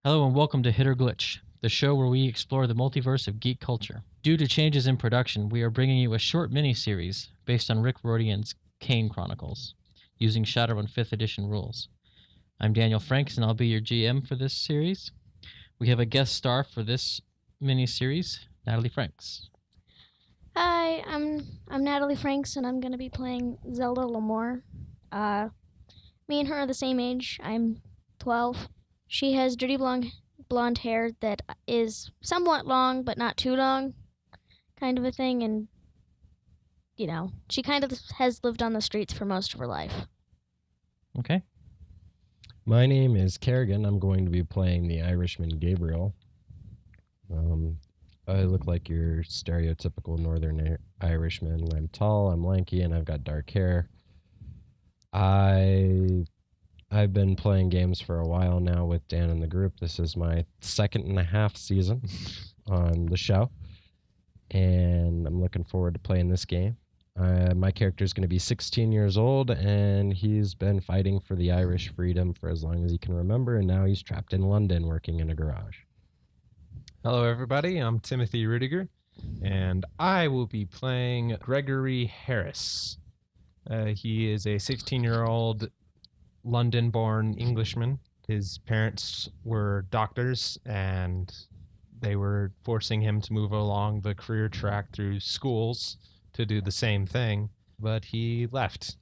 Hello and welcome to Hit or Glitch, the show where we explore the multiverse of geek culture. Due to changes in production, we are bringing you a short mini-series based on Rick Riordan's Kane Chronicles, using Shadowrun 5th edition rules. I'm Daniel Franks, and I'll be your GM for this series. We have a guest star for this mini-series, Natalie Franks. Hi, I'm Natalie Franks, and I'm going to be playing Zelda Lamore. Me and her are the same age. I'm 12. She has dirty blonde hair that is somewhat long, but not too long, kind of a thing. And, you know, she kind of has lived on the streets for most of her life. Okay. My name is Kerrigan. I'm going to be playing the Irishman Gabriel. I look like your stereotypical Northern Irishman. I'm tall, I'm lanky, and I've got dark hair. I've been playing games for a while now with Dan and the group. This is my 2.5 season on the show, and I'm looking forward to playing this game. My character is going to be 16 years old, and he's been fighting for the Irish freedom for as long as he can remember, and now he's trapped in London working in a garage. Hello, everybody. I'm Timothy Rudiger, and I will be playing Gregory Harris. He is a 16-year-old London-born Englishman. His parents were doctors, and they were forcing him to move along the career track through schools to do the same thing, but he left,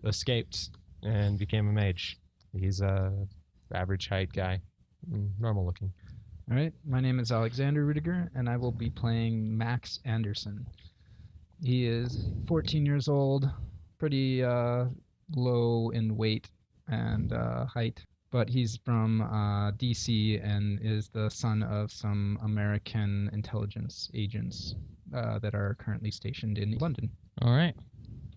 escaped, and became a mage. He's a average height guy, normal looking. All right, my name is Alexander Rudiger, and I will be playing Max Anderson. He is 14 years old, pretty low in weight and height, but he's from DC and is the son of some American intelligence agents that are currently stationed in London. All right.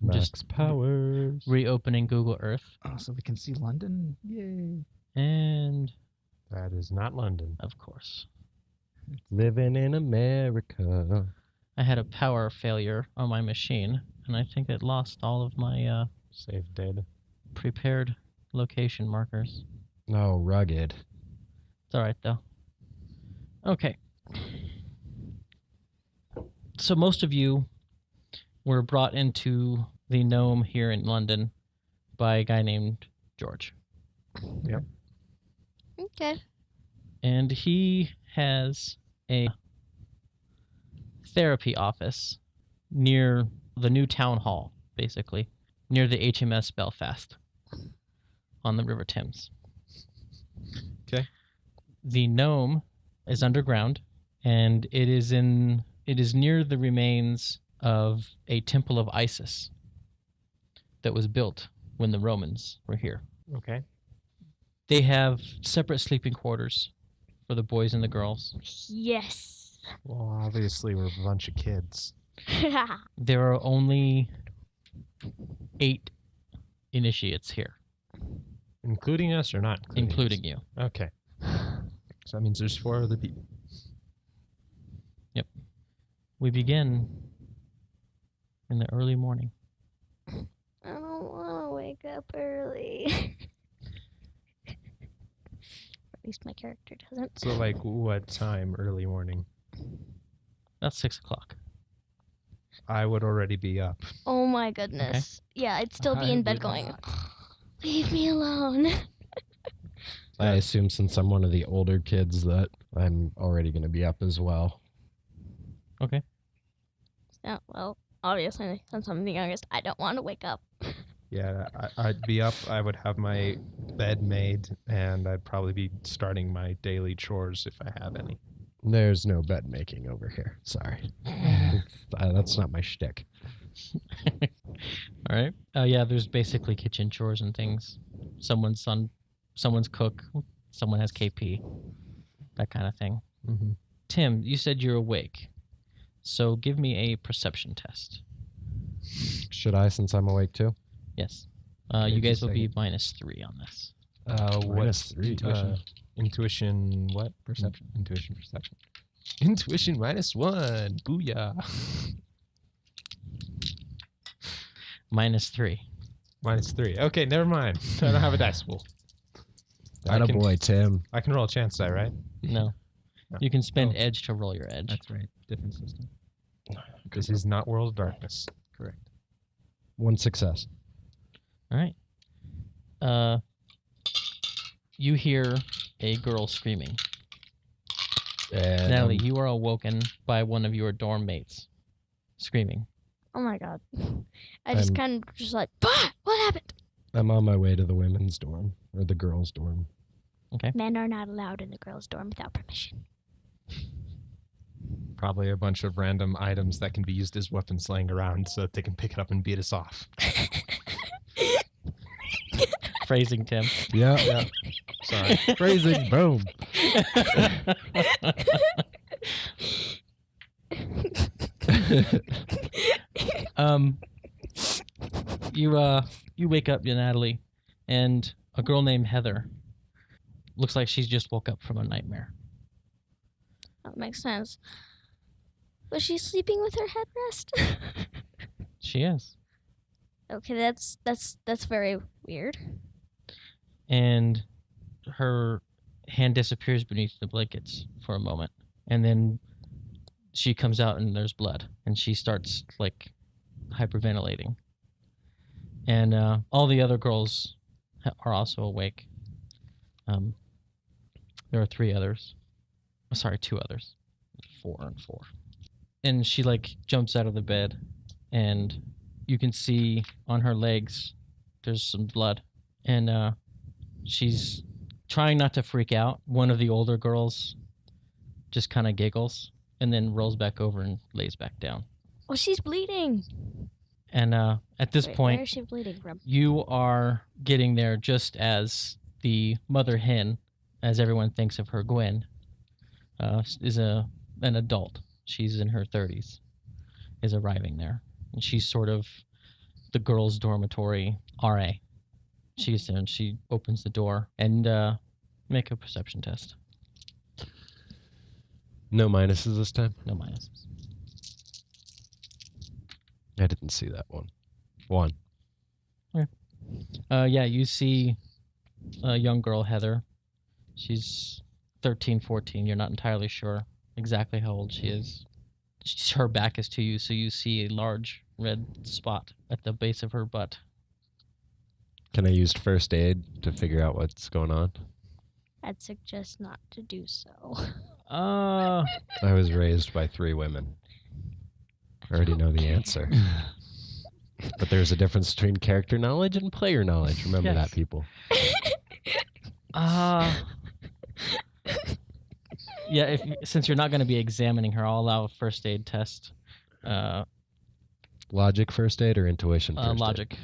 Max Just Powers. Reopening Google Earth. Oh, so we can see London? Yay. And, That is not London. of course, Living in America. I had a power failure on my machine, and I think it lost all of my Save data. prepared location markers. Oh, rugged. It's all right, though. Okay. So most of you were brought into the Gnome here in London by a guy named George. Yep. Okay. And he has a therapy office near the new town hall, basically, near the HMS Belfast on the River Thames. Okay. The Gnome is underground, and it is near the remains of a temple of Isis that was built when the Romans were here. Okay. They have separate sleeping quarters for the boys and the girls. Yes. Well, obviously we're a bunch of kids. There are only 8 initiates here, Including us or not? including you. Us? Okay. So that means there's 4 other people. We begin in the early morning. I don't want to wake up early. At least my character doesn't. So, like, what time early morning? That's 6 o'clock. I would already be up. Oh my goodness. Yeah, I'd still be in bed going, leave me alone. I assume since I'm one of the older kids that I'm already going to be up as well. Okay. Yeah, well, obviously, since I'm the youngest, I don't want to wake up. Yeah, I'd be up. I would have my bed made, and I'd probably be starting my daily chores if I have any. There's no bed making over here. Sorry. That's not my shtick. All right. Yeah, there's basically kitchen chores and things. Someone's cook, someone has KP, that kind of thing. Mm-hmm. Tim, you said you're awake, so give me a perception test. Should I, since I'm awake too? Yes. Okay, You guys just a will be -3 on this. -3. Intuition? Intuition what? Perception. Intuition, perception. Intuition -1. Booyah. -3. -3. Okay, never mind. I don't have a dice pool. Attaboy, Tim. I can roll a chance die, right? No. No. You can spend Oh. edge to roll your edge. That's right. Different system. This is not World of Darkness. Correct. 1 success. All right. You hear a girl screaming. And Natalie, you are awoken by one of your dorm mates screaming. Oh my god. I just I'm- kind of just like, bah! What happened? I'm on my way to the women's dorm, or the girls' dorm. Men are not allowed in the girls' dorm without permission. Probably a bunch of random items that can be used as weapons laying around so that they can pick it up and beat us off. Phrasing, Tim. Yeah. Sorry. Phrasing, boom. You wake up, Natalie, and a girl named Heather looks like she's just woke up from a nightmare. That makes sense. Was she sleeping with her headrest? She is. Okay, that's very weird. And her hand disappears beneath the blankets for a moment, and then she comes out and there's blood, and she starts like hyperventilating. And all the other girls are also awake. There are 3 others. Sorry, 2 others. 4 and 4. And she like jumps out of the bed, and you can see on her legs there's some blood, and she's trying not to freak out. One of the older girls just kind of giggles and then rolls back over and lays back down. Oh, she's bleeding. And at this Wait, point, where is she bleeding from? you are getting there just as the mother hen, as everyone thinks of her, Gwen, is an adult. She's in her 30s, is arriving there. And she's sort of the girls' dormitory RA. She gets there and she opens the door and make a perception test. No minuses this time? No minuses. I didn't see that one. 1. Yeah, you see a young girl, Heather. She's 13, 14. You're not entirely sure exactly how old she is. Her back is to you, so you see a large red spot at the base of her butt. Can I use first aid to figure out what's going on? I'd suggest not to do so. I was raised by 3 women. I already know the answer. But there's a difference between character knowledge and player knowledge. Remember Yes. that, people. Yeah, since you're not going to be examining her, I'll allow a first aid test. Logic first aid or intuition first aid? Logic.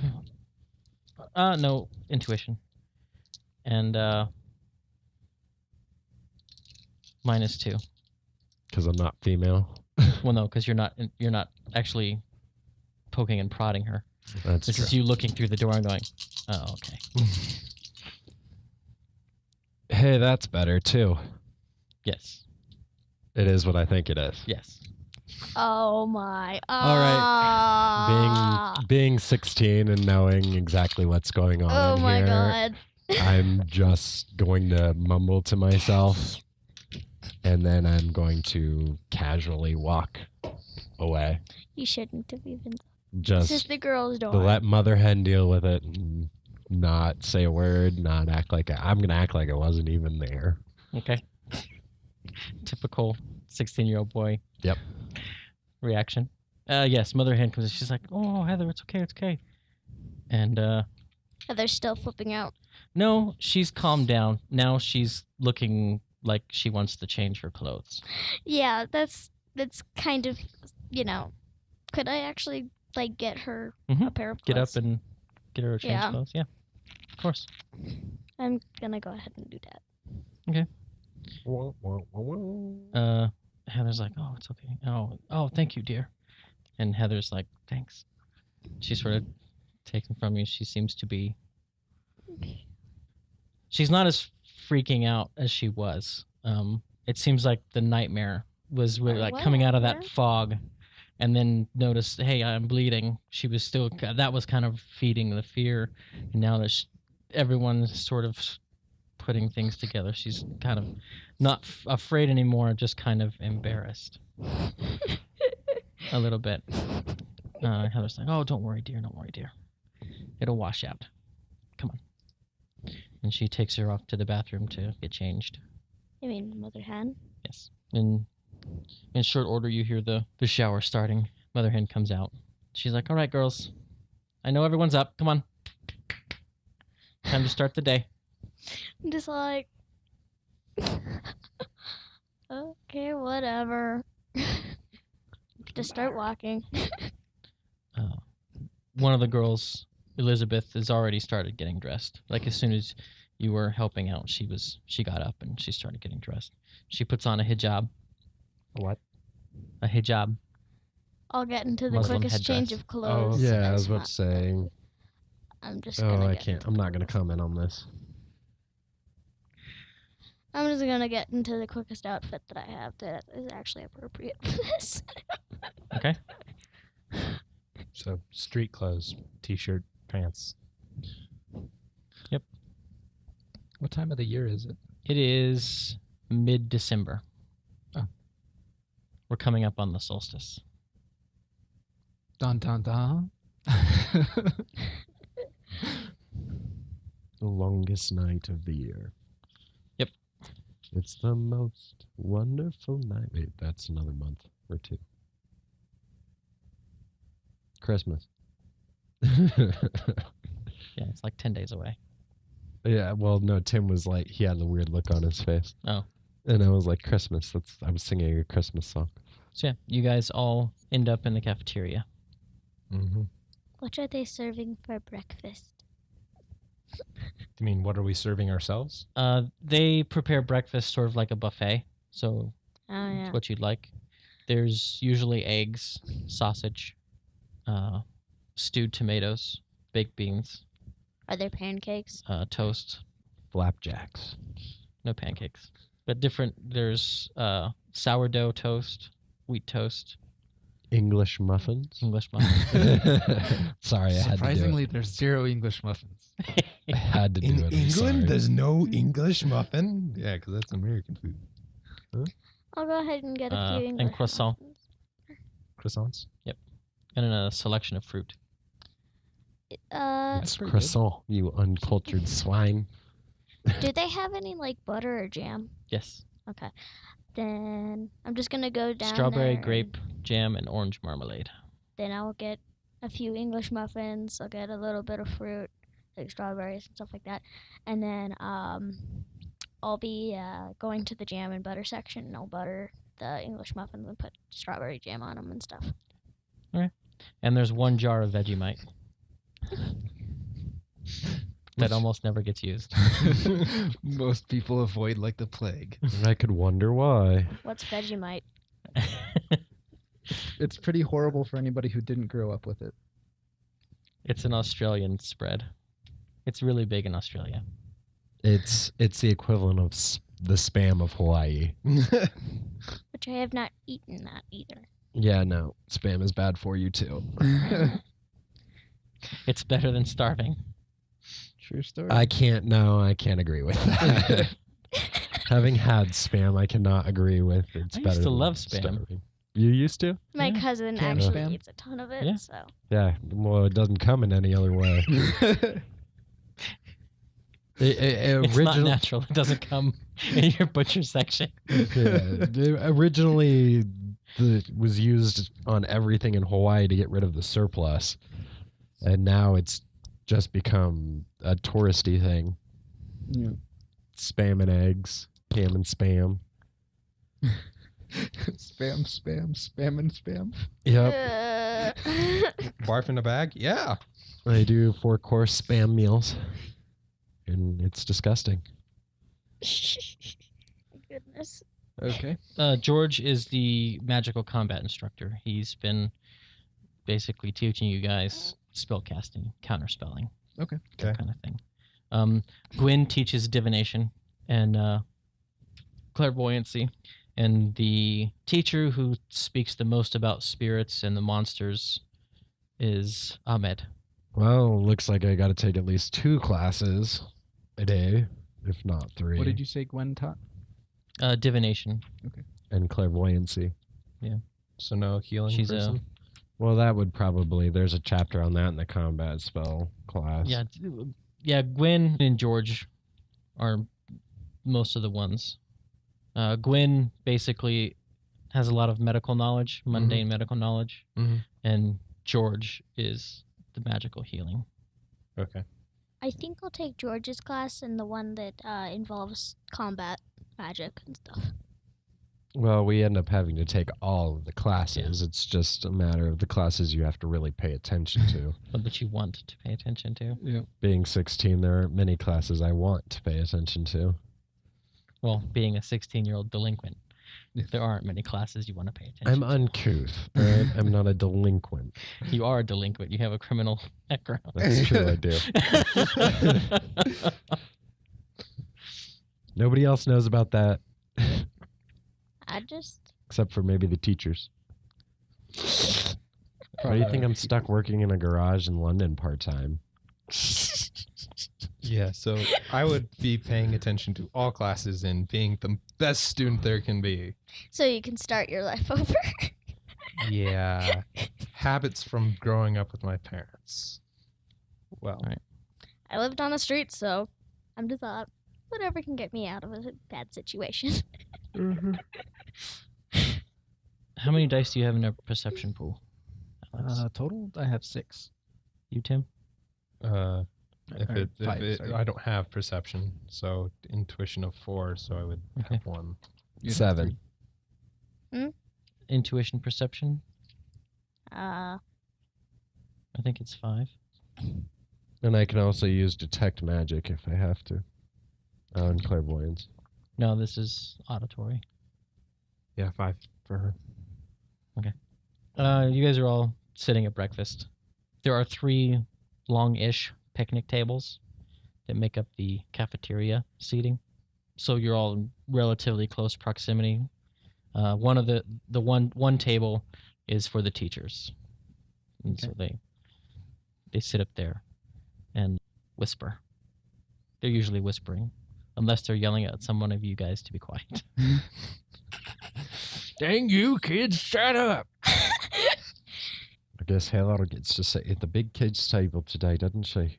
No, intuition. And -2. Because I'm not female. Well, no, because you're not actually poking and prodding her. That's This true. is you looking through the door and going, "Oh, okay." Hey, that's better, too. Yes. It is what I think it is. Yes. Oh my. All right. Being 16 and knowing exactly what's going on Oh in my here, god. I'm just going to mumble to myself, and then I'm going to casually walk away. You shouldn't have even. Just This is the girls' to door. let Mother Hen deal with it, and not say a word, not act like I'm going to act like I wasn't even there. Okay. Typical 16-year-old boy. Yep. Reaction. Yes, Mother Hen comes in. She's like, "Oh, Heather, it's okay, it's okay." And They're still flipping out. no, she's calmed down. Now she's looking like she wants to change her clothes. Yeah, that's kind of, could I actually like get her Mhm. a pair of Get clothes? up and get her a change Yeah. clothes. Yeah, of course. I'm gonna go ahead and do that. Heather's like, "Oh, it's okay. Oh, thank you, dear." And Heather's like, "Thanks." She sort of takes them from you. She seems to be. She's not as freaking out as she was. It seems like the nightmare was really like coming out of that Whatever. fog, and then noticed, "Hey, I'm bleeding." She was still that was kind of feeding the fear, and now that everyone's sort of putting things together. She's kind of not afraid anymore, just kind of embarrassed a little bit. Heather's like, "Oh, don't worry, dear. Don't worry, dear. It'll wash out. Come on." And she takes her off to the bathroom to get changed. You mean Mother Hen? Yes. In short order, you hear the shower starting. Mother Hen comes out. She's like, "All right, girls. I know everyone's up. Come on. Time to start the day." I'm just like, okay, whatever. Just start walking. One of the girls, Elizabeth, has already started getting dressed. Like as soon as you were helping out, she got up and she started getting dressed. She puts on a hijab. What? A hijab. I'll get into the Muslim quickest change headdress. of clothes. Yeah, I was as about to say. I'm just Oh, gonna I get can't. into I'm the not going to quickest- comment on this. I'm just gonna get into the quickest outfit that I have that is actually appropriate for this. Okay. So street clothes, t-shirt, pants. What time of the year is it? It is mid-December. Oh. We're coming up on the solstice. Dun dun dun. The longest night of the year. Yep. It's the most wonderful night. Wait, that's another month or two. Christmas. Yeah, it's like 10 days away. Yeah, well, no, Tim was like, he had a weird look on his face. Oh. And I was like, Christmas. I was singing a Christmas song. So yeah, you guys all end up in the cafeteria. Mm-hmm. What are they serving for breakfast? You mean what are we serving ourselves? They prepare breakfast sort of like a buffet. So Oh yeah. it's what you'd like. There's usually eggs, sausage, stewed tomatoes, baked beans, Are there pancakes? toast. Flapjacks. No pancakes, but different. There's sourdough toast, wheat toast, English muffins. English muffins. Sorry, I had to do Surprisingly, there's 0 English muffins. it. I had to do In it. I'm England, sorry. there's no English muffin. Yeah, because that's American food. I'll go ahead and get a few and English croissant. muffins. Croissants. And a selection of fruit. It's pretty good. croissant, you uncultured swine. Do they have any like butter or jam? Yes. Okay. Then I'm just gonna go down Strawberry, there grape, jam, and orange marmalade. Then I will get a few English muffins. I'll get a little bit of fruit, like strawberries and stuff like that. And then I'll be going to the jam and butter section, and I'll butter the English muffins and put strawberry jam on them and stuff. And there's one jar of Vegemite that almost never gets used. Most people avoid like the plague. I could wonder why. What's Vegemite? It's pretty horrible for anybody who didn't grow up with it. It's an Australian spread. It's really big in Australia. It's the equivalent of the spam of Hawaii. Which I have not eaten that either. Yeah, no, spam is bad for you too. It's better than starving. True story. I can't agree with that. Having had spam, I cannot agree with it's I used better to than love spam. starving. You used to? My Yeah. cousin Canned actually spam? eats a ton of it, Yeah. so Yeah, well, it doesn't come in any other way. It's not natural. It doesn't come in your butcher section. Originally, was used on everything in Hawaii to get rid of the surplus, and now it's just become a touristy thing. Yeah. Spam and eggs, ham and spam. Spam, spam, spam, and spam. Yep, Barf in a bag? Yeah. I do 4-course spam meals, and it's disgusting. Goodness. Okay. George is the magical combat instructor. He's been basically teaching you guys spellcasting, counterspelling, Okay. that Okay. kind of thing. Gwyn teaches divination and clairvoyancy. And the teacher who speaks the most about spirits and the monsters is Ahmed. Well, looks like I got to take at least 2 classes a day. if not 3. What did you say Gwen taught? Divination. And clairvoyancy. So no healing She's person? Well, that would probably... There's a chapter on that in the combat spell class. Yeah, Gwen and George are most of the ones. Gwen basically has a lot of medical knowledge, mundane medical knowledge, and George is the magical healing. Okay. I think I'll take George's class and the one that involves combat magic and stuff. Well, we end up having to take all of the classes. Yeah. It's just a matter of the classes you have to really pay attention to. But that you want to pay attention to. Yeah. Being 16, there are many classes I want to pay attention to. Well, being a 16-year-old delinquent, there aren't many classes you want to pay attention I'm uncouth. Right? I'm not a delinquent. You are a delinquent. You have a criminal background. That's true, I do. Nobody else knows about that. Except for maybe the teachers. Why do you think I'm stuck working in a garage in London part-time? Yeah, so I would be paying attention to all classes and being the best student there can be. So you can start your life over. Yeah. Habits from growing up with my parents. Well. Right. I lived on the street, so I'm just thought, whatever can get me out of a bad situation. How many dice do you have in a perception pool, Alex? Total, I have 6. You, Tim? Or 5, sorry. I don't have perception, so intuition of 4, so I would have 1. 7. Intuition, perception? Uh, I think it's 5. And I can also use detect magic if I have to. And clairvoyance. No, this is auditory. Yeah, 5 for her. Okay. You guys are all sitting at breakfast. There are 3 long-ish picnic tables that make up the cafeteria seating. So you're all in relatively close proximity. One of the one table is for the teachers. And so they sit up there and whisper. They're usually whispering, unless they're yelling at someone of you guys to be quiet. Dang you, kids, shut up! I guess Heather gets to sit at the big kids' table today, doesn't she?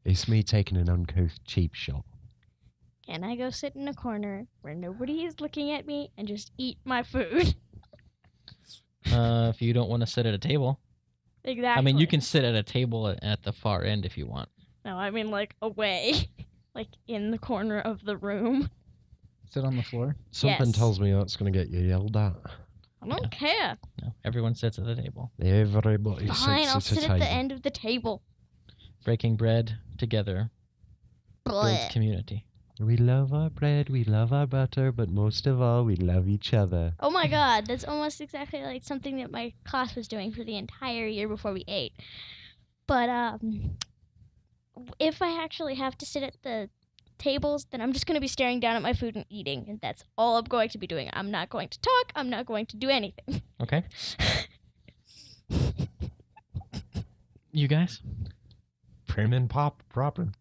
It's me taking an uncouth cheap shot. Can I go sit in a corner where nobody is looking at me and just eat my food? If you don't want to sit at a table. Exactly. I mean, you can sit at a table at the far end if you want. No, I mean like away. Like in the corner of the room. Sit on the floor? Something Yes. tells me that's going to get you yelled at. I don't care. No, everyone sits at the table. Everybody Fine, I'll sits sit at a at the table. end of the table. Breaking bread together builds Blech. community. We love our bread, we love our butter, but most of all, we love each other. Oh my god, that's almost exactly like something that my class was doing for the entire year before we ate. But if I actually have to sit at the tables, then I'm just going to be staring down at my food and eating, and that's all I'm going to be doing. I'm not going to talk, I'm not going to do anything. Okay. You guys? Prim and proper.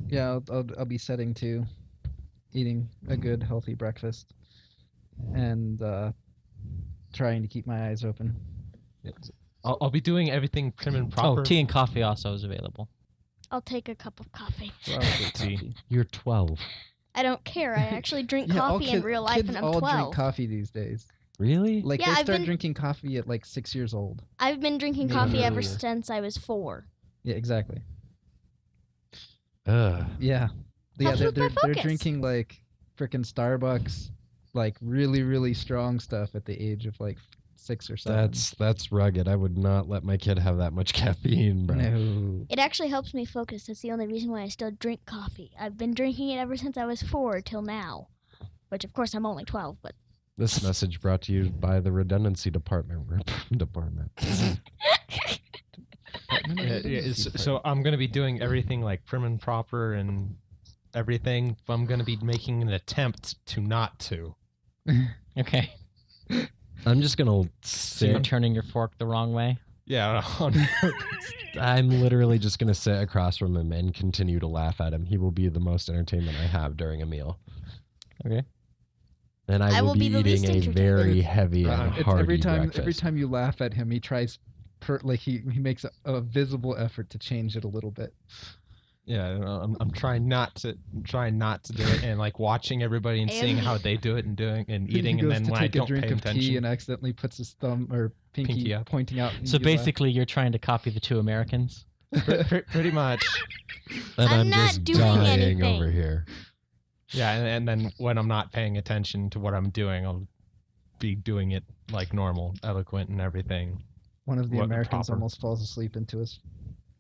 Yeah, I'll be setting to eating a good, healthy breakfast and trying to keep my eyes open. I'll be doing everything prim and proper. Oh, tea and coffee also is available. I'll take a cup of coffee. Well, I'll get Tea. coffee. You're 12. I don't care. I actually drink Yeah, all coffee in real life, kids and I'm all 12. drink coffee these days. Really? Like Yeah, they I've start been- drinking coffee at like 6 years old. I've been drinking Maybe coffee ever earlier. since I was 4. Yeah, exactly. Ugh. Yeah, Helps with my they're focus. drinking like frickin' Starbucks, like really really strong stuff at the age of like 6 or 7. That's rugged. I would not let my kid have that much caffeine, bro. No. It actually helps me focus. That's the only reason why I still drink coffee. I've been drinking it ever since I was 4 till now. Which, of course, I'm only 12, but... This message brought to you by the redundancy department. So I'm going to be doing everything like prim and proper and everything. But I'm going to be making an attempt to not to. Okay. I'm just gonna So you're sit. turning your fork the wrong way? Yeah, on purpose. I'm literally just going to sit across from him and continue to laugh at him. He will be the most entertainment I have during a meal. Okay. And I will be the least eating a entertaining. very heavy and It's hearty every breakfast. time you laugh at him, he tries, he makes a visible effort to change it a little bit. Yeah, I'm trying not to do it, and like watching everybody and seeing how they do it and eating, He and goes then to when I take a don't drink pay of tea attention. and accidentally puts his thumb or pinky Pinky up. pointing out. and So you laugh. basically, you're trying to copy the two Americans. Pretty much. And I'm I'm not just doing dying anything. over here. Yeah, and then when I'm not paying attention to what I'm doing, I'll be doing it like normal, eloquent, and everything. One of the What, Americans proper? almost falls asleep into his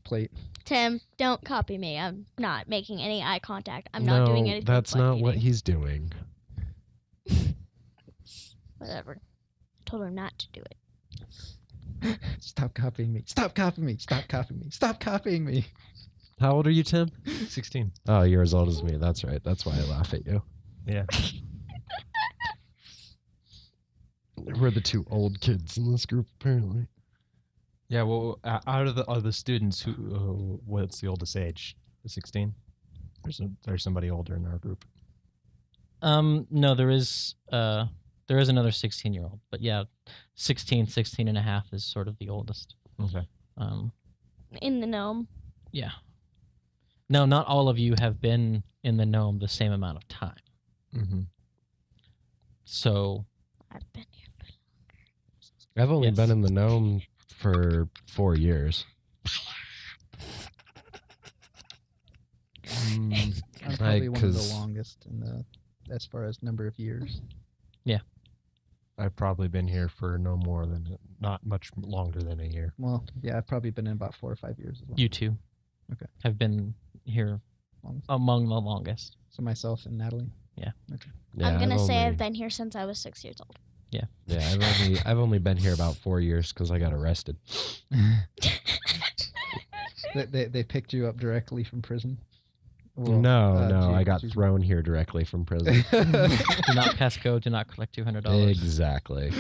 plate. Tim, don't copy me. I'm not making any eye contact. I'm not doing anything. That's but not what eating. he's doing. Whatever. I told him not to do it. Stop copying me. Stop copying me. Stop copying me. Stop copying me. How old are you, Tim? 16. Oh, you're as old as me. That's right. That's why I laugh at you. Yeah. We're the two old kids in this group, apparently. Yeah. Well, out of the students, what's the oldest age? 16. There's somebody older in our group. No, there is another 16-year-old, but yeah, 16 and a half is sort of the oldest. Okay. In the gnome. Yeah. No, not all of you have been in the gnome the same amount of time. Mm-hmm. I've So been here. I've only Yes. been in the gnome for 4 years. I'm probably one of the 'cause- longest in the, as far as number of years. I've probably been here for not much longer than a year. Well, yeah, I've probably been in about 4 or 5 years as well. you two Okay. have been here Longest. among the longest. So myself and Natalie. Yeah, I'm gonna say I've only- been here since I was 6 years old. Yeah, I've only been here about 4 years because I got arrested. They picked you up directly from prison? Well, No, gee, I got geez. thrown here directly from prison. Do not pass go. Do not collect $200. Exactly.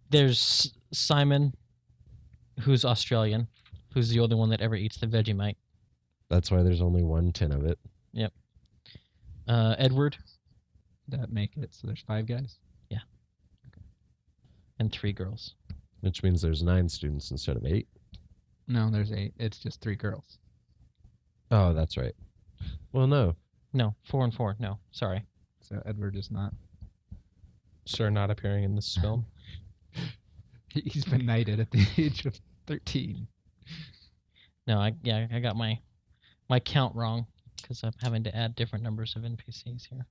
There's Simon, who's Australian, who's the only one that ever eats the Vegemite. That's why there's only 1 tin of it. Edward, That make it so there's 5 guys? and 3 girls. Which means there's 9 students instead of 8. No, there's 8. It's just 3 girls. Oh, that's right. Well, no. No, 4 and 4. No, sorry. So Edward is not. Sure, not appearing in this film. He's been knighted at the age of 13. No, I got my count wrong because I'm having to add different numbers of NPCs here.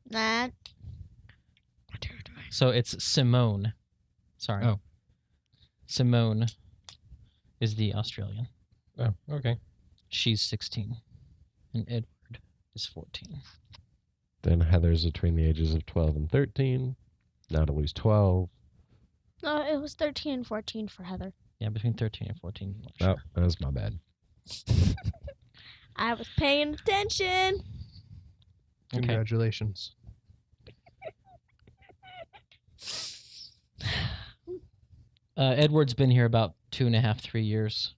That. So it's Simone. Sorry. Oh. Simone is the Australian. Oh, okay. She's 16. And Edward is 14. Then Heather's between the ages of 12 and 13. Natalie's 12. No, it was 13 and 14 for Heather. Yeah, between 13 and 14. I'm not Oh, sure. that was my bad. I was paying attention. Okay. Congratulations. Edward's been here about 2.5, 3 years.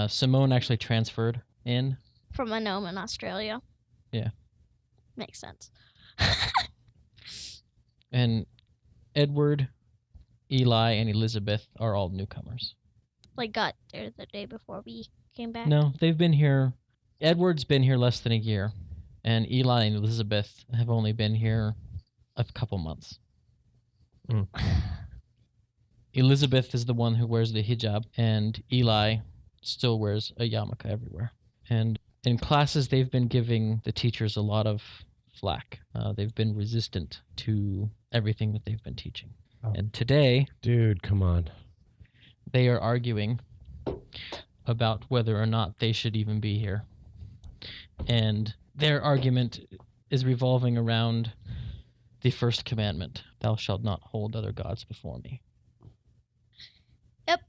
Simone actually transferred in. From a gnome in Australia. Yeah. Makes sense. And Edward, Eli, and Elizabeth are all newcomers. Like, got there the day before we came back. No, they've been here. Edward's been here less than a year, and Eli and Elizabeth have only been here a couple months. Mm. Elizabeth is the one who wears the hijab, and Eli still wears a yarmulke everywhere. And in classes, they've been giving the teachers a lot of flack. They've been resistant to everything that they've been teaching. Oh. And today, Dude, come on. they are arguing about whether or not they should even be here. And their argument is revolving around the first commandment, thou shalt not hold other gods before me. Yep.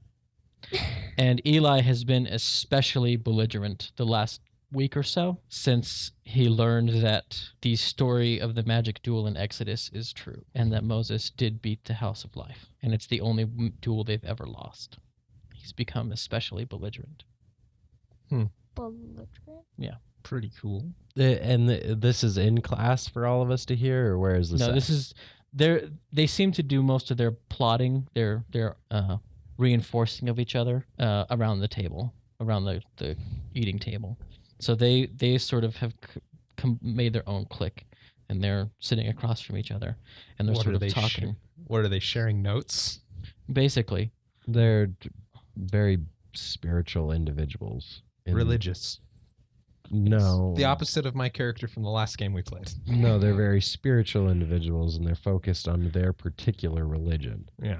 And Eli has been especially belligerent the last week or so since he learned that the story of the magic duel in Exodus is true and that Moses did beat the House of Life, and it's the only duel they've ever lost. He's become especially belligerent. Belligerent? Pretty cool. And this is in class for all of us to hear, or where is this? No, at? this is they seem to do most of their plotting, their reinforcing of each other around the table, around the eating table. So they sort of have made their own clique, and they're sitting across from each other, and they're What sort are of they talking. What are they sharing notes? Basically, They're very spiritual individuals. Religious. No. The opposite of my character from the last game we played. No, they're very spiritual individuals, and they're focused on their particular religion. Yeah.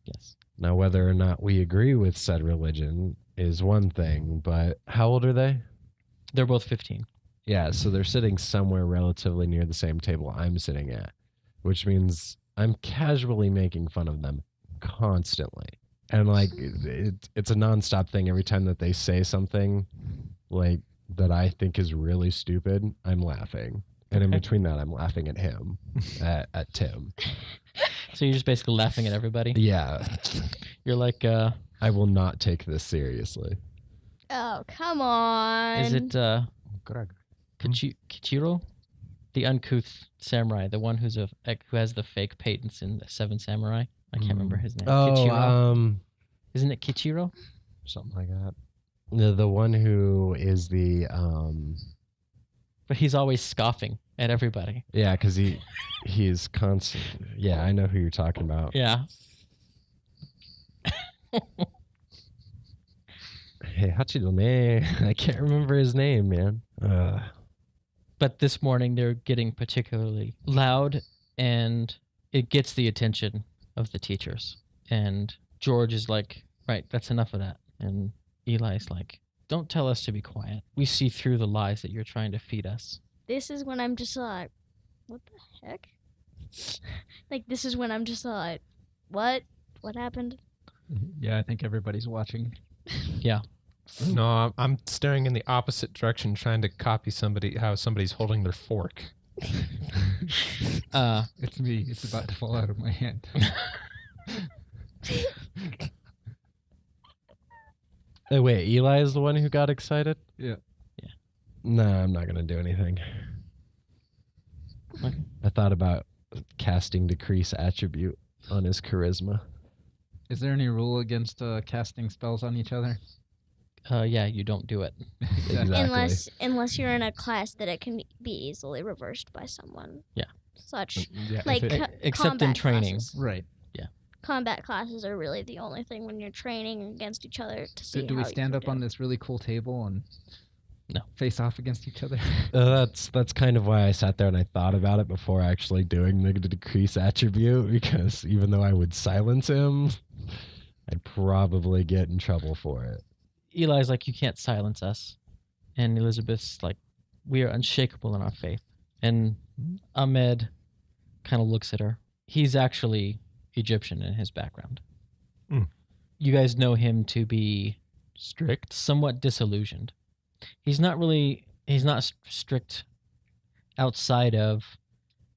yes. Now, whether or not we agree with said religion is one thing, but how old are they? They're both 15. Yeah, so they're sitting somewhere relatively near the same table I'm sitting at, which means I'm casually making fun of them constantly. And like it's a nonstop thing. Every time that they say something like that I think is really stupid, I'm laughing. And in between that, I'm laughing at him, at Tim. So you're just basically laughing at everybody. Yeah, You're like, I will not take this seriously. Oh, come on. is it Greg. Kichiro, the uncouth samurai, the one who has the fake patents in the Seven Samurai? I can't remember his name. Kichiro? Isn't it Kichiro? Something like that. The one who is the But he's always scoffing at everybody. yeah, because he's constant. Yeah, I know who you're talking about. Yeah. Hey, Hachidome. I can't remember his name, man. But this morning they're getting particularly loud, and it gets the attention of the teachers. And George is like, right, that's enough of that. And Eli's like, don't tell us to be quiet. We see through the lies that you're trying to feed us. This is when I'm just like, what the heck? Like, this is when I'm just like, what? What happened? Yeah, I think everybody's watching. No, I'm staring in the opposite direction, trying to copy how somebody's holding their fork. It's me. It's about to fall out of my hand. Hey, wait, Eli is the one who got excited? Yeah. No, I'm not going to do anything. Okay. I thought about casting Decrease Attribute on his charisma. Is there any rule against casting spells on each other? Yeah, you don't do it. Exactly. Unless you're in a class that it can be easily reversed by someone. Yeah. Such Yeah, like if it- Except in combat training. classes. right. Combat classes are really the only thing when you're training against each other to see. Do we how you stand can up do. on this really cool table and No. face off against each other? That's kind of why I sat there and I thought about it before actually doing the Decrease Attribute, because even though I would silence him, I'd probably get in trouble for it. Eli's like, you can't silence us. And Elizabeth's like, we are unshakable in our faith. And Ahmed kind of looks at her. He's actually Egyptian in his background. Mm. You guys know him to be Strict. somewhat disillusioned. He's not strict outside of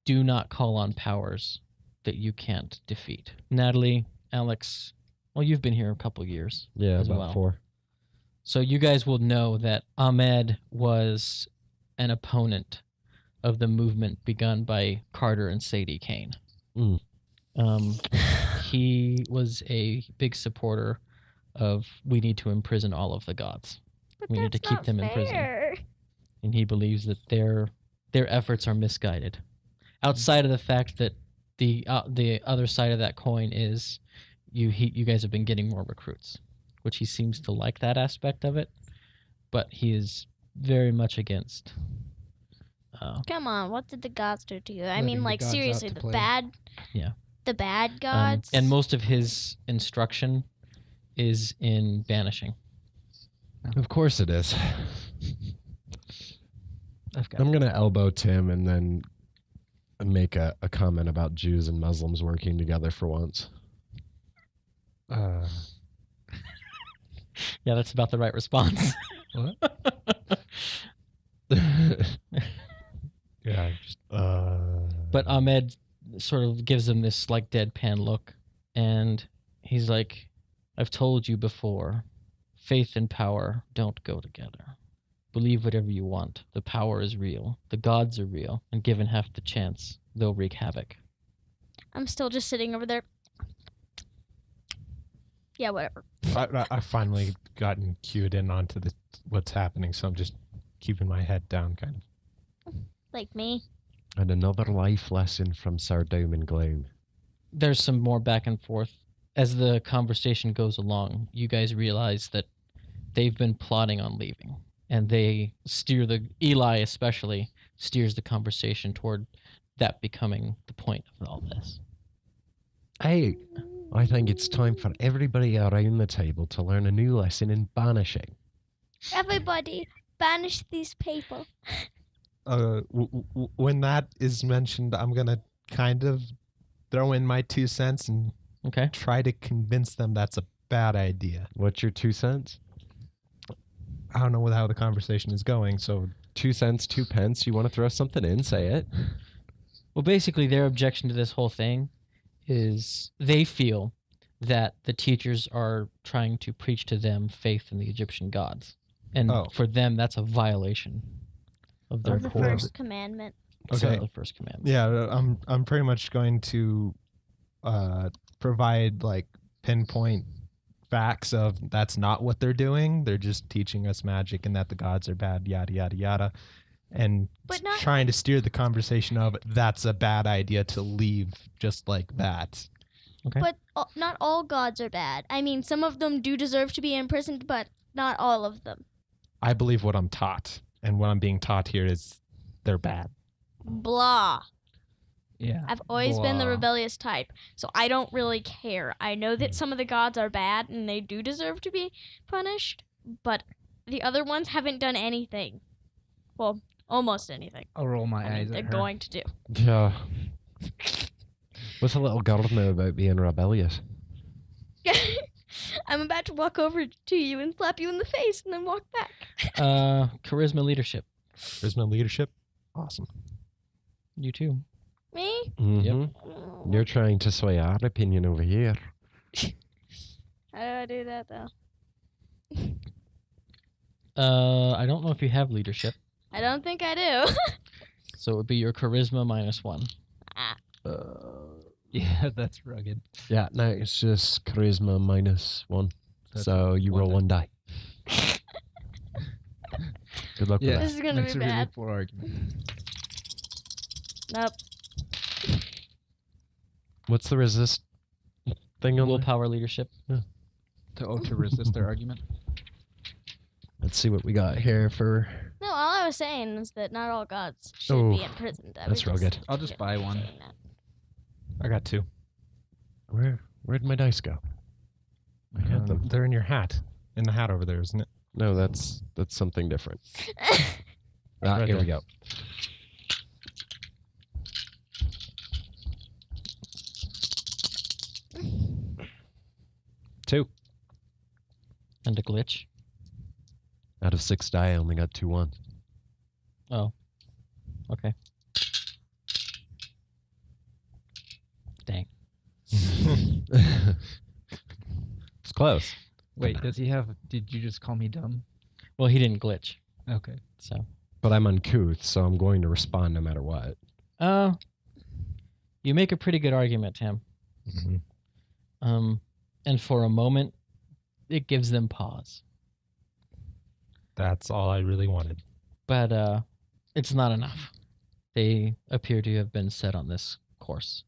do not call on powers that you can't defeat. Natalie, Alex, well, you've been here a couple years. Yeah, As about well. 4. So you guys will know that Ahmed was an opponent of the movement begun by Carter and Sadie Kane. Mm. He was a big supporter of we need to imprison all of the gods. But We need to that's keep not them in prison. fair. And he believes that their efforts are misguided. Outside of the fact that the other side of that coin is you guys have been getting more recruits, which he seems to like that aspect of it, but he is very much against. Come on, what did the gods do to you? I Letting mean, the like, gods out seriously, to the play. bad. Yeah. The bad gods. And most of his instruction is in banishing. Of course it is. I'm going to elbow Tim and then make a comment about Jews and Muslims working together for once. Yeah, that's about the right response. What? But Ahmed sort of gives him this like deadpan look, and he's like, I've told you before, faith and power don't go together. Believe whatever you want. The power is real. The gods are real, and given half the chance, they'll wreak havoc. I'm still just sitting over there. Yeah, whatever. I've finally gotten cued in onto what's happening, so I'm just keeping my head down, kind of. Like me. And another life lesson from Sir Doom and Gloom. There's some more back and forth. As the conversation goes along, you guys realize that they've been plotting on leaving. And they Eli especially, steers the conversation toward that becoming the point of all this. Hey, I think it's time for everybody around the table to learn a new lesson in banishing. Everybody, banish these people. When that is mentioned, I'm gonna kind of throw in my 2 cents and Okay. try to convince them that's a bad idea. What's your 2 cents? I don't know how the conversation is going, so 2 cents, 2 pence. You want to throw something in? Say it. Well, basically, their objection to this whole thing is they feel that the teachers are trying to preach to them faith in the Egyptian gods. And for them, that's a violation of their Of the core. first commandment. So the first commandment. yeah, I'm pretty much going to provide like pinpoint facts of that's not what they're doing. They're just teaching us magic and that the gods are bad, yada yada yada, and But not- trying to steer the conversation of that's a bad idea to leave just like that. Okay. But not all gods are bad. I mean, some of them do deserve to be imprisoned, but not all of them. I believe what I'm taught, and what I'm being taught here is they're bad. Blah. Yeah. I've always been the Blah. rebellious type, so I don't really care. I know that some of the gods are bad and they do deserve to be punished, but the other ones haven't done anything. Well, almost anything. I'll roll my I mean, eyes they're at her. going to do. Yeah. What's a little girl know about being rebellious? I'm about to walk over to you and slap you in the face and then walk back. Charisma leadership. Charisma leadership, awesome. You too. Me? Mm-hmm. You're trying to sway our opinion over here. How do I do that, though? I don't know if you have leadership, I don't think I do. so it would be your charisma -1. Yeah, that's rugged. Yeah, no, it's just charisma -1. That's So you roll 1 die. Good luck Yeah, with This is gonna makes be a really bad. poor argument. Nope. that. What's the resist thing on the... Willpower leadership. To resist their argument. Let's see what we got here for... No, all I was saying is that not all gods should be Oh, imprisoned. I that's was real just- good. I'll just buy one. saying that. I got 2. Where'd my dice go? I had them. They're in your hat. In the hat over there, isn't it? No, that's something different. Right Here we there. go. Two. And a glitch. Out of 6 die, I only got 2 ones. Oh. Okay. Dang. It's close. Wait, does he have? Did you just call me dumb? Well, he didn't glitch, Okay. so. But I'm uncouth, so I'm going to respond no matter what. You make a pretty good argument, Tim. Mhm. And for a moment, it gives them pause. That's all I really wanted. But it's not enough. They appear to have been set on this course.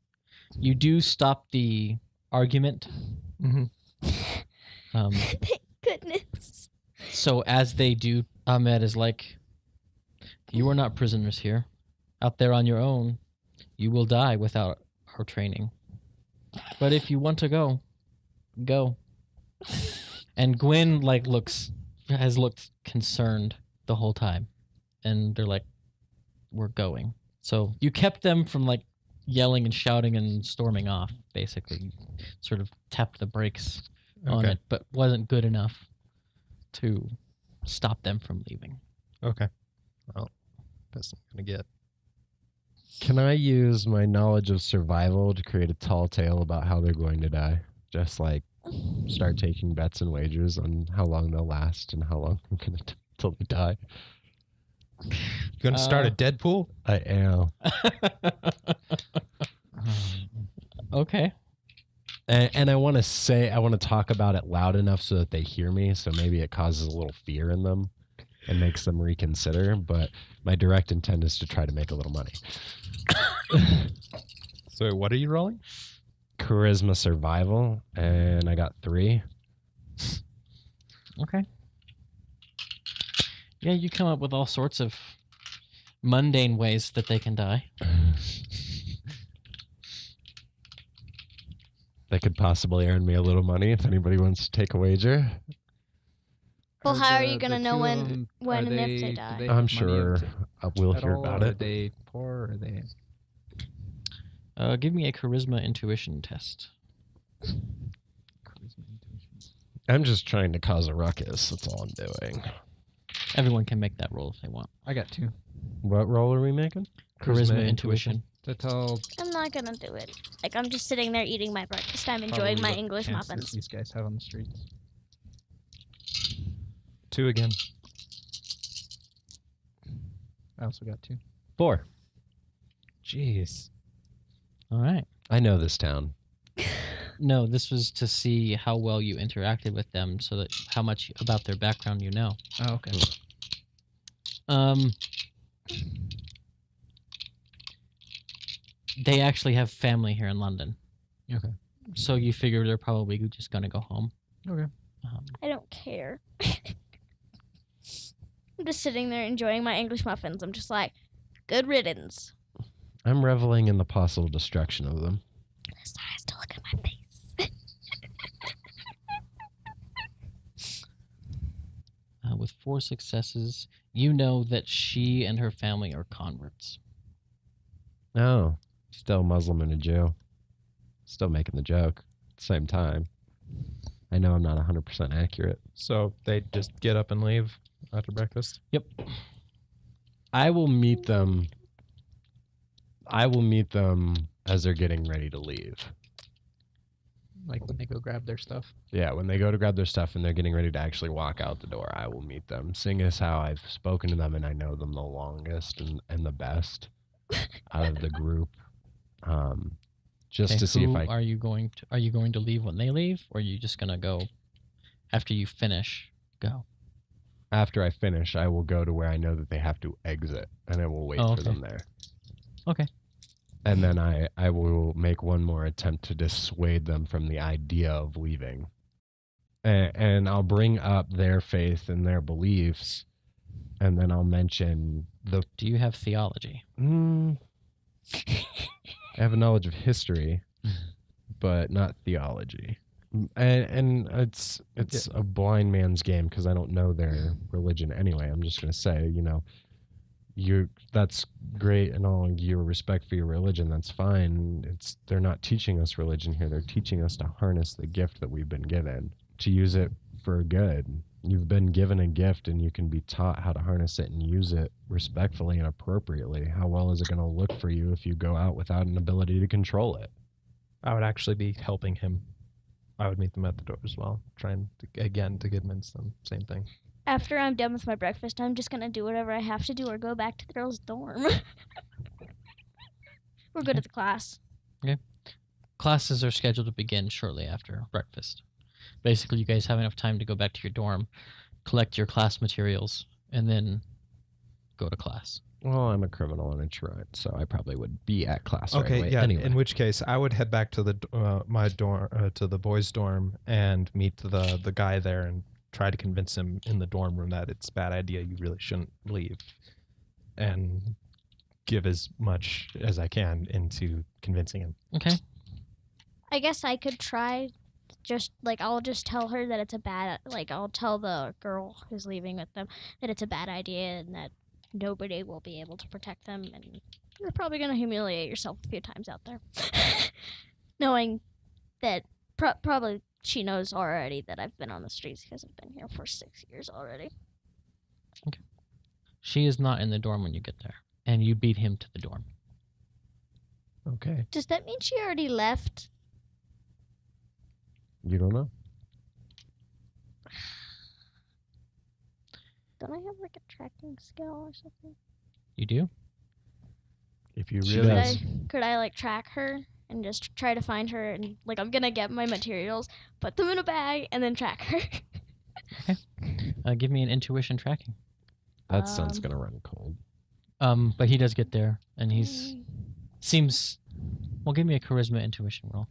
You do stop the argument. Mm-hmm. Thank goodness. So as they do, Ahmed is like, you are not prisoners here. Out there on your own, you will die without our training. But if you want to go, go. And Gwen has looked concerned the whole time. And they're like, we're going. So you kept them from like yelling and shouting and storming off, basically. Sort of tapped the brakes on Okay. it, but wasn't good enough to stop them from leaving. Okay. Well, best I'm gonna get. Can I use my knowledge of survival to create a tall tale about how they're going to die? Just like start taking bets and wagers on how long they'll last and how long I'm going to till they die. You gonna start a Deadpool? I am. Okay. And I want to talk about it loud enough so that they hear me, so maybe it causes a little fear in them and makes them reconsider, but my direct intent is to try to make a little money. So what are you rolling? Charisma survival, and I got 3. Okay. Yeah, you come up with all sorts of mundane ways that they can die. That could possibly earn me a little money if anybody wants to take a wager. Well, how are you gonna know two of when them, and are if they do die? have I'm money sure we'll at hear all, about or it. Are they poor? Or are they? Give me a charisma intuition test. Charisma, intuition. I'm just trying to cause a ruckus. That's all I'm doing. Everyone can make that roll if they want. I got 2. What roll are we making? Charisma intuition. That's all. I'm not gonna do it. Like, I'm just sitting there eating my breakfast. I'm enjoying probably my what English chances muffins. These guys have on the streets. 2 again. I also got 2. 4. Jeez. All right. I know this town. No, this was to see how well you interacted with them, so that how much about their background you know. Oh, okay. They actually have family here in London. Okay. So you figure they're probably just gonna go home. Okay. I don't care. I'm just sitting there enjoying my English muffins. I'm just like, good riddance. I'm reveling in the possible destruction of them. This guy has to look at my face. With 4 successes, you know that she and her family are converts. No, still Muslim and a Jew. Still making the joke at the same time. I know I'm not 100% accurate. So they just get up and leave after breakfast? Yep. I will meet them as they're getting ready to leave. Like when they go grab their stuff. Yeah, when they go to grab their stuff and they're getting ready to actually walk out the door, I will meet them. Seeing as how I've spoken to them and I know them the longest and the best out of the group. Just Okay, to see if I are you going to leave when they leave, or are you just gonna go after you finish? Go. after I finish, I will go to where I know that they have to exit, and I will wait for them there. Okay. And then I will make one more attempt to dissuade them from the idea of leaving. And I'll bring up their faith and their beliefs, and then I'll mention the... Do you have theology? I have a knowledge of history, but not theology. And it's a blind man's game because I don't know their religion anyway. I'm just going to say, that's great and all, your respect for your religion, that's fine. They're not teaching us religion here. They're teaching us to harness the gift that we've been given, to use it for good. You've been given a gift and you can be taught how to harness it and use it respectfully and appropriately. How well is it going to look for you if you go out without an ability to control it? I would actually be helping him. I would meet them at the door as well, trying to convince them. Same thing. After I'm done with my breakfast, I'm just going to do whatever I have to do or go back to the girls' dorm. Or go to the class. Okay. Classes are scheduled to begin shortly after breakfast. Basically, you guys have enough time to go back to your dorm, collect your class materials, and then go to class. Well, I'm a criminal and a truant, so I probably would be at class right Okay, away. yeah. Anyway. In which case, I would head back to my dorm, to the boys' dorm, and meet the guy there, and try to convince him in the dorm room that it's a bad idea. You really shouldn't leave, and give as much as I can into convincing him. Okay. I guess I could try I'll just tell her that it's a bad, I'll tell the girl who's leaving with them that it's a bad idea and that nobody will be able to protect them, and you're probably going to humiliate yourself a few times out there. Knowing that probably she knows already that I've been on the streets because I've been here for 6 years already. Okay. She is not in the dorm when you get there, and you beat him to the dorm. Okay. Does that mean she already left? You don't know? Don't I have like a tracking skill or something? You do? If you She really does. Could I like track her and just try to find her and like I'm gonna get my materials, put them in a bag, and then track her. Give me an intuition tracking. That sun's Um, gonna run cold. But he does get there, and he's seems. Well, give me a charisma intuition roll.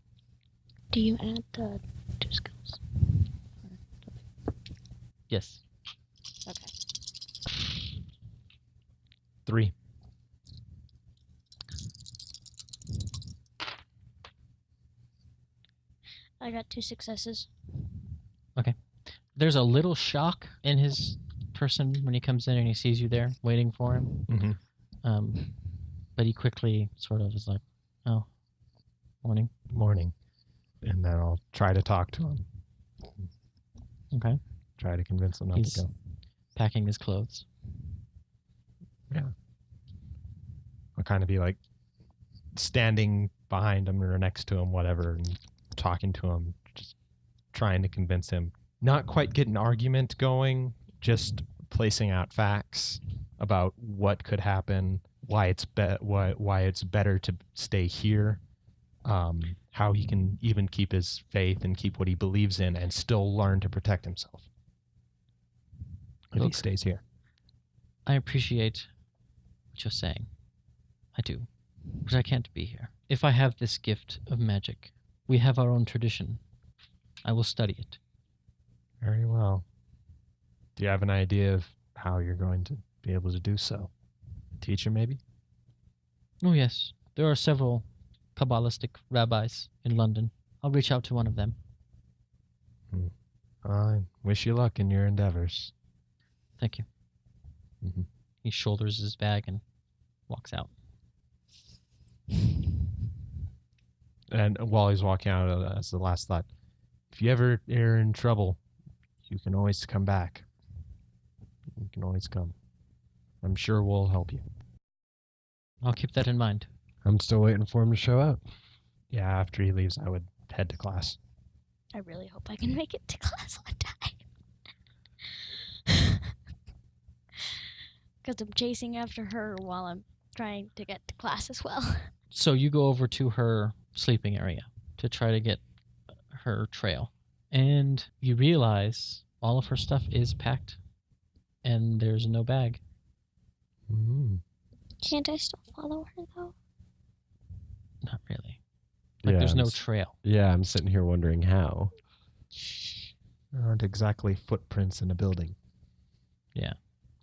Do you add the 2 skills? Yes. Okay. 3. I got 2 successes. There's a little shock in his person when he comes in and he sees you there waiting for him. Mm-hmm. But he quickly sort of is like, "Oh, morning." Morning. And then I'll try to talk to him. Okay. Try to convince him not He's to go. packing his clothes. I'll kind of be like standing behind him or next to him, whatever, and talking to him, just trying to convince him. Not quite get an argument going, just placing out facts about what could happen, why it's why it's better to stay here, how he can even keep his faith and keep what he believes in and still learn to protect himself if he Look. stays here. I appreciate what you're saying. I do. But I can't be here. If I have this gift of magic, we have our own tradition. I will study it. Very well. Do you have an idea of how you're going to be able to do so? A teacher, maybe? Oh, yes. There are several Kabbalistic rabbis in London. I'll reach out to one of them. I wish you luck in your endeavors. Thank you. Mhm. He shoulders his bag and walks out. And while he's walking out, as the last thought, if you ever are in trouble, you can always come back. You can always come. I'm sure we'll help you. I'll keep that in mind. I'm still waiting for him to show up. Yeah, after he leaves, I would head to class. I really hope I can make it to class on time. Because I'm chasing after her while I'm trying to get to class as well. So you go over to her sleeping area to try to get her trail. And you realize all of her stuff is packed and there's no bag. Mm. Can't I still follow her though? Not really. Like Yeah, there's no I'm trail. Yeah, I'm sitting here wondering how. There aren't exactly footprints in a building.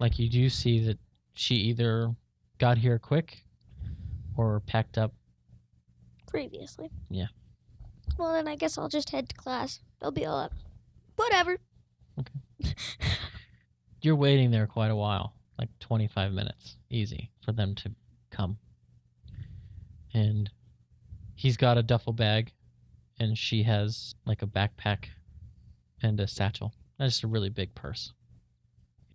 Like you do see that she either got here quick or packed up. Previously. Yeah. Well, then I guess I'll just head to class. They'll be all up. Whatever. You're waiting there quite a while, like 25 minutes, easy, for them to come. And he's got a duffel bag, and she has like a backpack and a satchel. That's just a really big purse.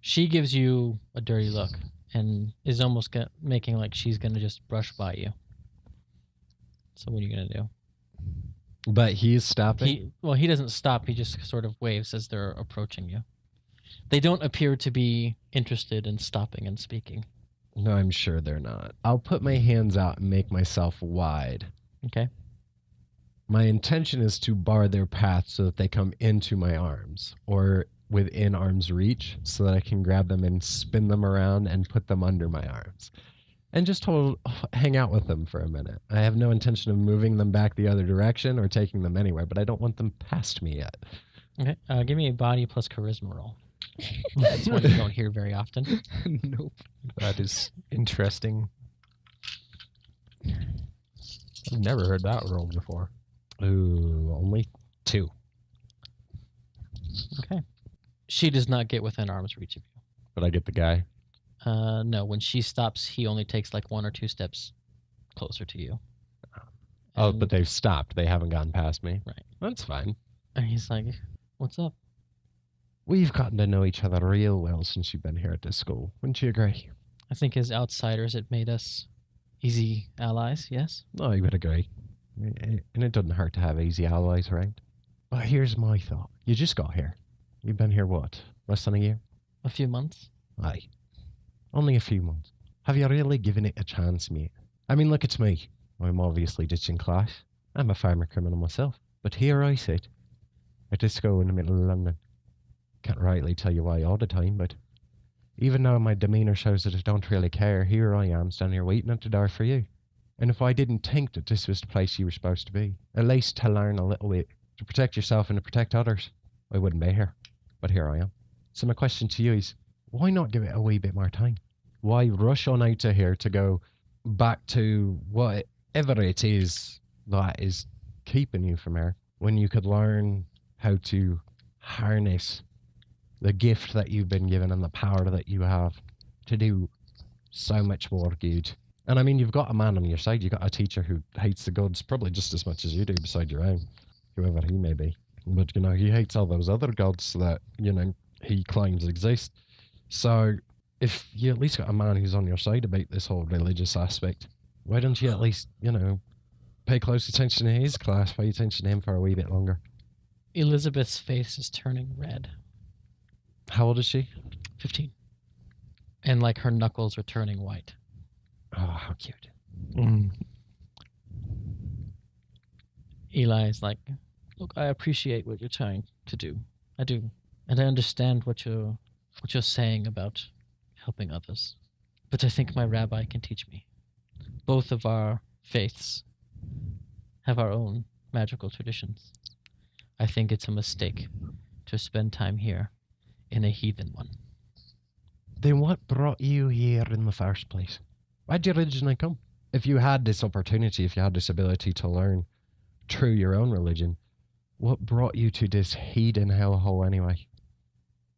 She gives you a dirty look and is almost making like she's going to just brush by you. So what are you going to do? But he's stopping. He doesn't stop. He just sort of waves as they're approaching you. They don't appear to be interested in stopping and speaking. No, I'm sure they're not. I'll put my hands out and make myself wide. Okay. My intention is to bar their path so that they come into my arms or within arm's reach so that I can grab them and spin them around and put them under my arms. And just hang out with them for a minute. I have no intention of moving them back the other direction or taking them anywhere, but I don't want them past me yet. Okay. Give me a body plus charisma roll. That's one you don't hear very often. Nope. That is interesting. I've never heard that rolled before. Ooh, only 2. Okay. She does not get within arm's reach of you. But I get the guy. No, when she stops, he only takes like 1 or 2 steps closer to you. Oh, And- but they've stopped. They haven't gotten past me. Right. That's fine. And he's like, "What's up?" We've gotten to know each other real well since you've been here at this school. Wouldn't you agree? I think as outsiders, it made us Easy allies, yes? No, I would agree. And it doesn't hurt to have easy allies around. But here's my thought. You just got here. You've been here, what, less than a year? A few months. Aye. Only a few months. Have you really given it a chance, mate? I mean, look, it's me. I'm obviously ditching class. I'm a farmer criminal myself. But here I sit, at this school in the middle of London. Can't rightly tell you why all the time, but even though my demeanour shows that I don't really care, here I am, standing here waiting at the door for you. And if I didn't think that this was the place you were supposed to be, at least to learn a little bit, to protect yourself and to protect others, I wouldn't be here. But here I am. So my question to you is, why not give it a wee bit more time? Why rush on out of here to go back to whatever it is that is keeping you from here, when you could learn how to harness the gift that you've been given and the power that you have to do so much more good? And I mean, you've got a man on your side. You've got a teacher who hates the gods probably just as much as you do beside your own, whoever he may be. But, he hates all those other gods that, he claims exist. So if you at least got a man who's on your side about this whole religious aspect, why don't you at least, pay close attention to his class, pay attention to him for a wee bit longer? Elizabeth's face is turning red. How old is she? 15. And like her knuckles are turning white. Oh, how cute. Eli's like, look, I appreciate what you're trying to do. I do. And I understand what you're saying about helping others. But I think my rabbi can teach me. Both of our faiths have our own magical traditions. I think it's a mistake to spend time here in a heathen one. Then what brought you here in the first place? Why'd you originally come? If you had this opportunity, if you had this ability to learn through your own religion, what brought you to this heathen hellhole anyway?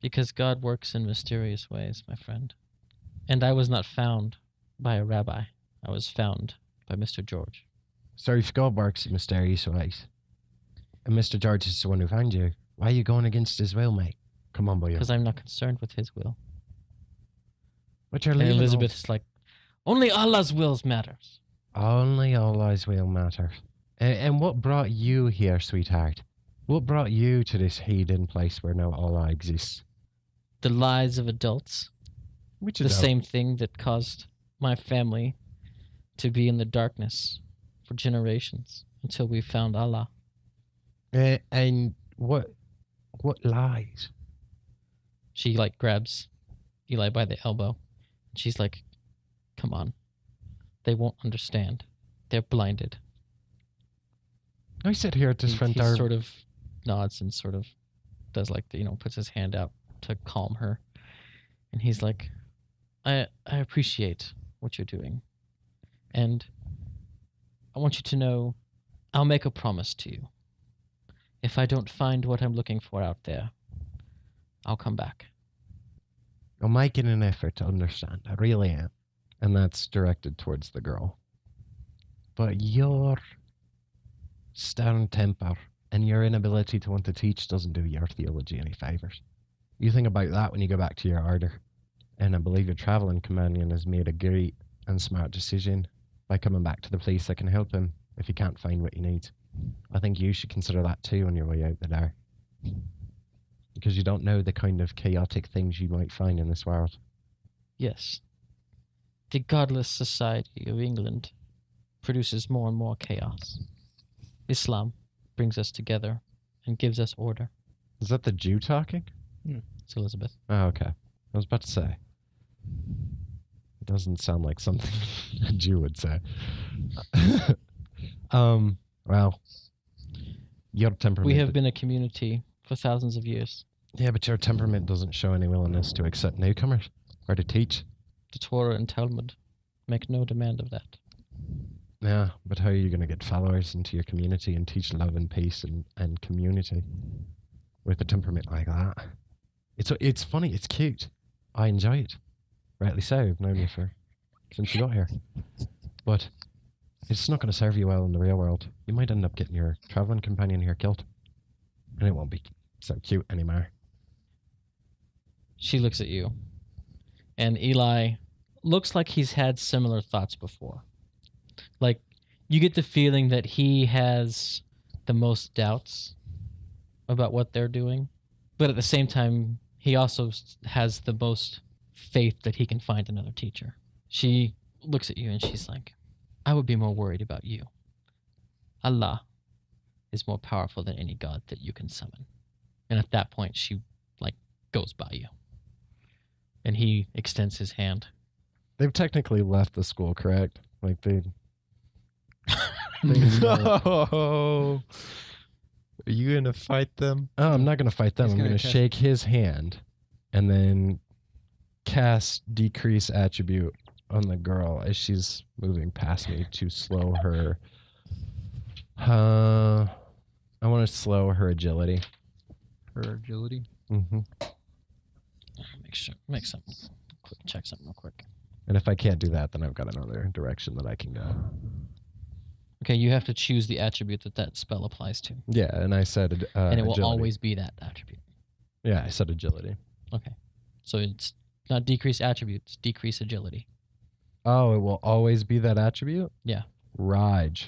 Because God works in mysterious ways, my friend. And I was not found by a rabbi. I was found by Mr. George. So if God works in mysterious ways, and Mr. George is the one who found you, why are you going against his will, mate? Come on, boy. Because I'm not concerned with his will. But you're And leaving Elizabeth is like, only Allah's wills matters. Only Allah's will matters. And what brought you here, sweetheart? What brought you to this heathen place where no Allah exists? The lies of adults. Which The is same thing that caused my family to be in the darkness for generations until we found Allah. And what lies? She like grabs Eli by the elbow. And she's like, come on. They won't understand. They're blinded. I sit here at this front He door. sort of nods and sort of does like the, puts his hand out to calm her. And he's like, I appreciate what you're doing. And I want you to know, I'll make a promise to you. If I don't find what I'm looking for out there, I'll come back. I'm making an effort to understand. I really am. And that's directed towards the girl. But your stern temper and your inability to want to teach doesn't do your theology any favours. You think about that when you go back to your order. And I believe your travelling companion has made a great and smart decision by coming back to the place that can help him if he can't find what he needs. I think you should consider that too on your way out the door. Because you don't know the kind of chaotic things you might find in this world. Yes. The godless society of England produces more and more chaos. Islam brings us together and gives us order. Is that the Jew talking? It's Elizabeth. Oh, okay. I was about to say. It doesn't sound like something a Jew would say. Well, your temperament... We have been a community for thousands of years. Yeah, but your temperament doesn't show any willingness to accept newcomers or to teach. The Torah and Talmud make no demand of that. Yeah, but how are you going to get followers into your community and teach love and peace and community with a temperament like that? It's funny, it's cute. I enjoy it. Rightly so, I've known you since you got here. But it's not going to serve you well in the real world. You might end up getting your travelling companion here killed. And it won't be so cute anymore. She looks at you. And Eli looks like he's had similar thoughts before. Like, you get the feeling that he has the most doubts about what they're doing, but at the same time, he also has the most faith that he can find another teacher. She looks at you and she's like, I would be more worried about you. Allah is more powerful than any god that you can summon. And at that point, she, like, goes by you. And he extends his hand. They've technically left the school, correct? Like, they No. Are you gonna fight them? Oh, I'm not going to fight them. He's I'm gonna going to cast- shake his hand and then cast decrease attribute on the girl as she's moving past me to slow her. I want to slow her agility. Her agility. Mm-hmm. Check something real quick. And if I can't do that, then I've got another direction that I can go. Okay, you have to choose the attribute that spell applies to. Yeah, and I said And it will agility. always be that attribute. Yeah, I said agility. Okay. So it's not decrease attribute, it's decrease agility. Oh, it will always be that attribute? Yeah. Raj.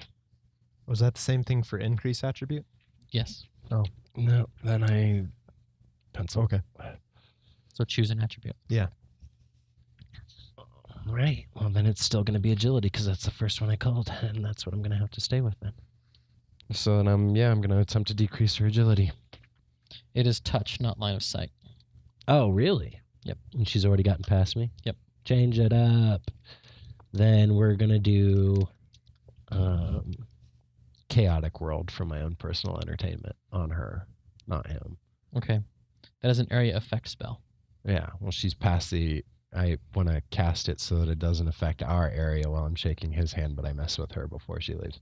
Was that the same thing for increase attribute? Yes. No, then I pencil. Okay. So choose an attribute. Right. Well, then it's still going to be agility because that's the first one I called, and that's what I'm going to have to stay with then. So then I'm going to attempt to decrease her agility. It is touch, not line of sight. Oh, really? Yep. And she's already gotten past me? Yep. Change it up. Then we're going to do Chaotic World for my own personal entertainment on her, not him. Okay. That is an area effect spell. Yeah, well, she's past the... I want to cast it so that it doesn't affect our area while I'm shaking his hand, but I mess with her before she leaves.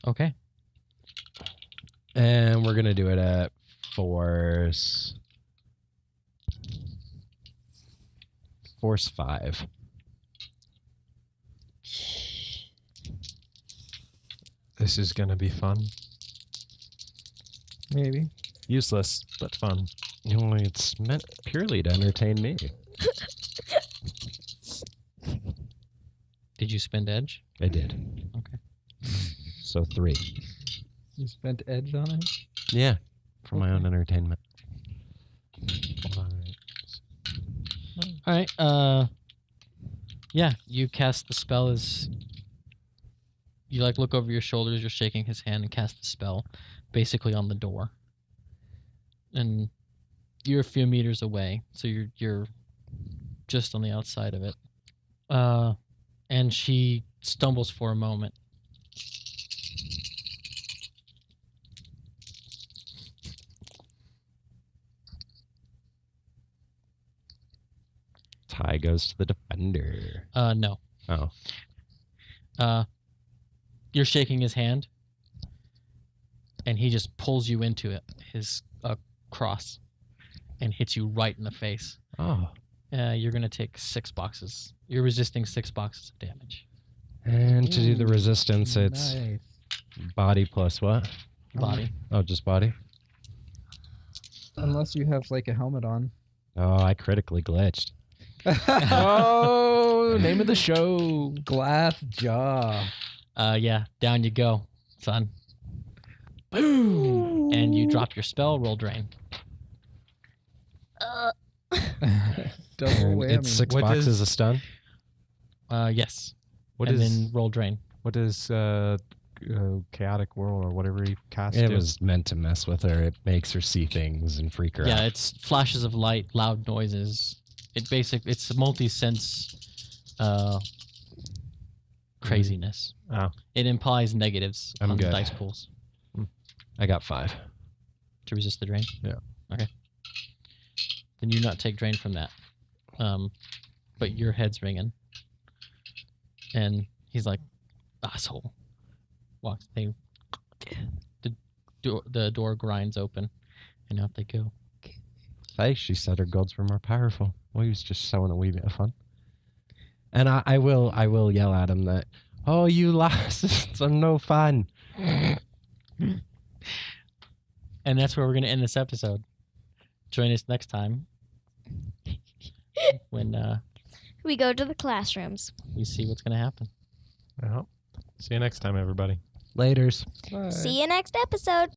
Okay. And we're going to do it at Force 5. This is gonna be fun. Maybe. Useless, but fun. Only it's meant purely to entertain me. Did you spend edge? I did. Okay. So 3. You spent edge on it? Yeah, for my own entertainment. All right. Yeah, you cast the spell as you like look over your shoulders. You're shaking his hand and cast the spell, basically on the door. And you're a few meters away, so you're just on the outside of it. And she stumbles for a moment. Tie goes to the defender. No. Oh. You're shaking his hand, and he just pulls you into it, his cross, and hits you right in the face. Oh. You're going to take 6 boxes. You're resisting 6 boxes of damage. And to do the resistance, it's Nice. body plus what? Body. Oh, just body? Unless you have like a helmet on. Oh, I critically glitched. Oh, name of the show. Glass jaw. Yeah, down you go, son. Boom! And you drop your spell, roll drain. Double And whammy. it's 6 What boxes is- of stun. Yes. What and is then roll drain. what is chaotic world or whatever you cast? It was meant to mess with her. It makes her see things and freak her Yeah, out. it's flashes of light, loud noises. It's a multi-sense craziness. Oh. It implies negatives I'm on good. the dice pools I got 5. to resist the drain. Yeah. Okay. Then you not take drain from that. But your head's ringing. And he's like, asshole. Walks. The door grinds open, and out they go. Hey, she said her gods were more powerful. Well, he was just showing a wee bit of fun. And I will yell at him that, oh, you lasses are no fun. And that's where we're going to end this episode. Join us next time when We go to the classrooms. we see what's going to happen. Well, See you next time, everybody. Laters. Bye. See you next episode.